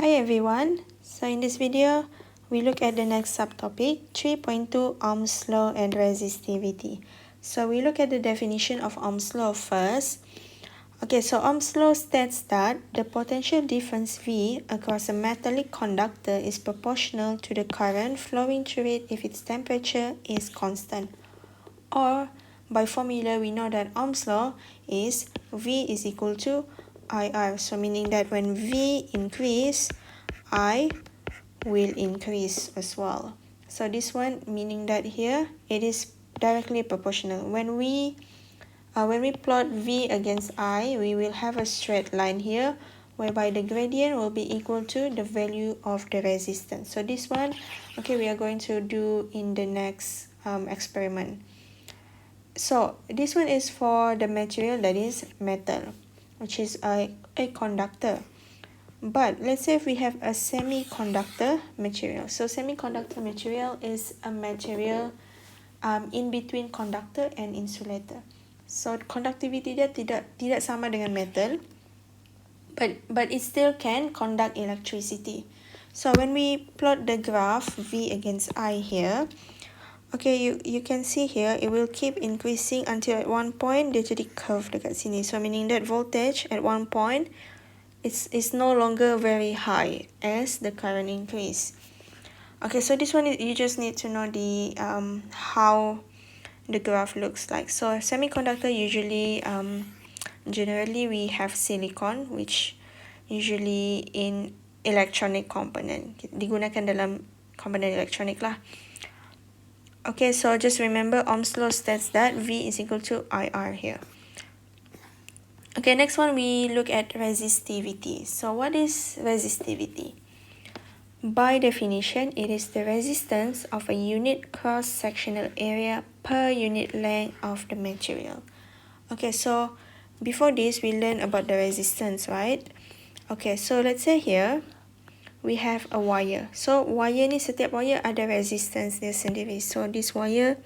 Hi everyone, so in this video we look at the next subtopic 3.2 Ohm's law and resistivity. So we look at the definition of Ohm's law first. Okay, so Ohm's law states that the potential difference V across a metallic conductor is proportional to the current flowing through it if its temperature is constant. Or by formula we know that Ohm's law is V is equal to IR, so meaning that when V increase, I will increase as well. So this one meaning that here it is directly proportional. When we plot V against I, we will have a straight line here whereby the gradient will be equal to the value of the resistance. So this one, okay, we are going to do in the next experiment. So this one is for the material that is metal, which is a conductor. But let's say if we have a semiconductor material. So semiconductor material is a material in between conductor and insulator. So conductivity dia tidak sama dengan metal, but it still can conduct electricity. So when we plot the graph V against I here, okay, you can see here it will keep increasing until at one point dia jadi curve dekat sini. So meaning that voltage at one point it's no longer very high as the current increase. Okay, so this one you just need to know the how the graph looks like. So semiconductor usually generally we have silicon, which usually in electronic component, digunakan dalam komponen elektronik lah. Okay, so just remember Ohm's law states that V is equal to IR here. Okay, next one we look at resistivity. So what is resistivity? By definition, it is the resistance of a unit cross-sectional area per unit length of the material. Okay, so before this we learned about the resistance, right? Okay, so let's say here we have a wire. So wire ni setiap wire ada resistance dia sendiri. So this wire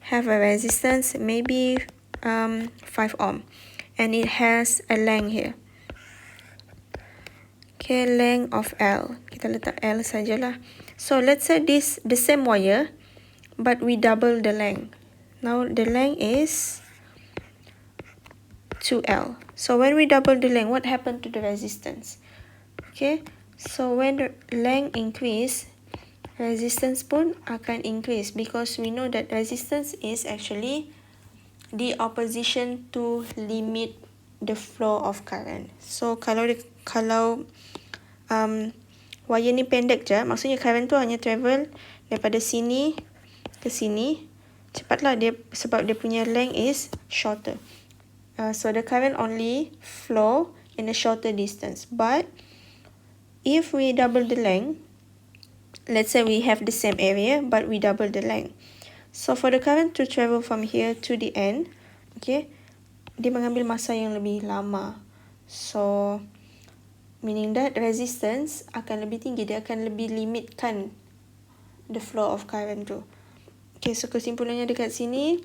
have a resistance maybe 5 ohm, and it has a length here. Okay, length of L. Kita letak L sajalah. So let's say this the same wire, but we double the length. Now the length is 2L. So when we double the length, what happened to the resistance? Okay, so when the length increase, resistance pun akan increase, because we know that resistance is actually the opposition to limit the flow of current. So kalau wire ni pendek je, maksudnya current tu hanya travel daripada sini ke sini, cepatlah dia sebab dia punya length is shorter. So the current only flow in a shorter distance. But if we double the length, let's say we have the same area but we double the length. So for the current to travel from here to the end, okay, dia mengambil masa yang lebih lama. So meaning that resistance akan lebih tinggi, dia akan lebih limitkan the flow of current tu. Okay, so kesimpulannya dekat sini,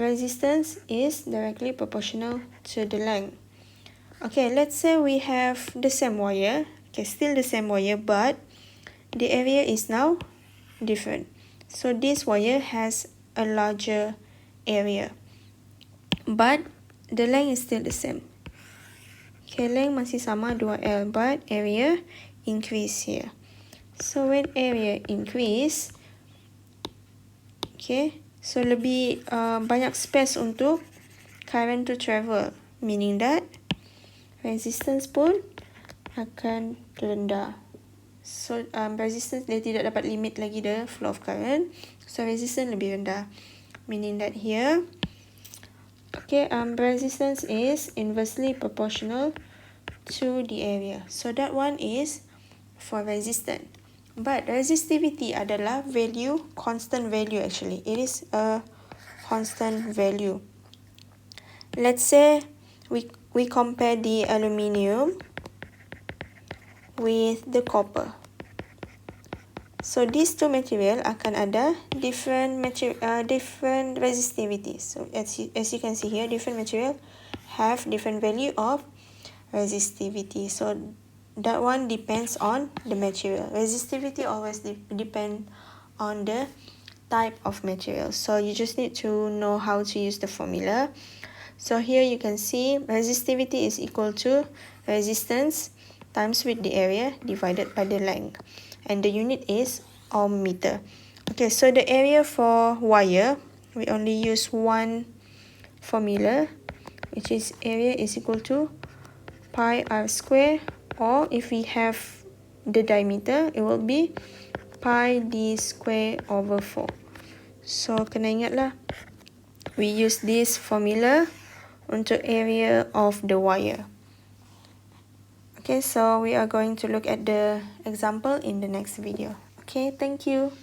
resistance is directly proportional to the length. Okay, let's say we have the same wire. Okay, still the same wire, but the area is now different. So this wire has a larger area, but the length is still the same. Okay, length masih sama 2L, but area increase here. So when area increase, okay, so lebih banyak space untuk current to travel, meaning that resistance pun akan rendah. So resistance dia tidak dapat limit lagi the flow of current, so resistance lebih rendah, meaning that here, okay, resistance is inversely proportional to the area. So that one is for resistance. But resistivity adalah value, constant value actually. It is a constant value. Let's say we compare the aluminium with the copper. So these two material akan ada different resistivity. So as you can see here, different material have different value of resistivity. So that one depends on the material. Resistivity always depend on the type of material. So you just need to know how to use the formula. So here you can see resistivity is equal to resistance times with the area divided by the length. And the unit is ohm meter. Okay, so the area for wire, we only use one formula, which is area is equal to pi r square, or if we have the diameter, it will be pi d square over 4. So kena ingatlah, we use this formula untuk area of the wire. Okay, so we are going to look at the example in the next video. Okay, thank you.